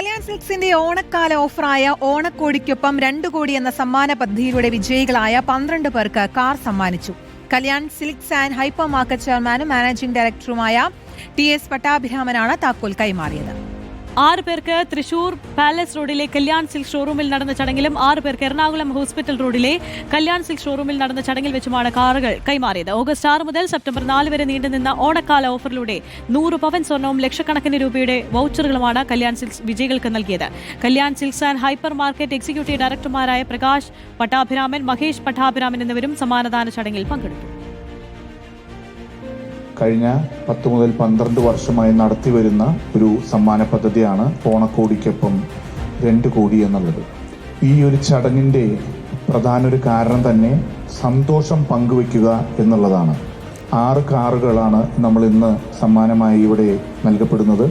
കല്യാൺ സിൽക്സിന്റെ ഓണക്കാല ഓഫറായ ഓണക്കോടിക്കൊപ്പം 2 കോടി എന്ന സമ്മാന പദ്ധതിയിലൂടെ വിജയികളായ 12 പേർക്ക് കാർ സമ്മാനിച്ചു. Kalyan Silks and hyper market ചെയർമാനും മാനേജിംഗ് ഡയറക്ടറുമായ TS പട്ടാഭിരാമനാണ് താക്കോൽ കൈമാറിയത്. 6 പേർക്ക് തൃശൂർ പാലസ് റോഡിലെ കല്യാൺ സിൽക്ക് ഷോറൂമിൽ നടന്ന ചടങ്ങിലും 6 പേർക്ക് എറണാകുളം ഹോസ്പിറ്റൽ റോഡിലെ കല്യാൺ സിൽക്ക് ഷോറൂമിൽ നടന്ന ചടങ്ങിൽ വെച്ചുമാണ് കാറുകൾ കൈമാറിയത്. ഓഗസ്റ്റ് 6 മുതൽ സെപ്റ്റംബർ 4 വരെ നീണ്ടുനിന്ന ഓണക്കാല ഓഫറിലൂടെ 100 പവൻ സ്വർണവും ലക്ഷക്കണക്കിന് രൂപയുടെ വൗച്ചറുകളുമാണ് കല്യാൺ സിൽക്സ് വിജയികൾക്ക് നൽകിയത്. Kalyan Silks and hypermarket executive ഡയറക്ടർമാരായ പ്രകാശ് പട്ടാഭിരാമൻ, മഹേഷ് പട്ടാഭിരാമൻ എന്നിവരും സമ്മാനദാന ചടങ്ങിൽ പങ്കെടുത്തു. കഴിഞ്ഞ 10 മുതൽ 12 വർഷമായി നടത്തിവരുന്ന ഒരു സമ്മാന പദ്ധതിയാണ് ഓണക്കോടിക്കൊപ്പം 2 കോടി എന്നുള്ളത്. ഈ ഒരു ചടങ്ങിൻ്റെ പ്രധാന ഒരു കാരണം തന്നെ സന്തോഷം പങ്കുവയ്ക്കുക എന്നുള്ളതാണ്. 6 കാറുകളാണ് നമ്മൾ ഇന്ന് സമ്മാനമായി ഇവിടെ നൽകപ്പെടുന്നത്.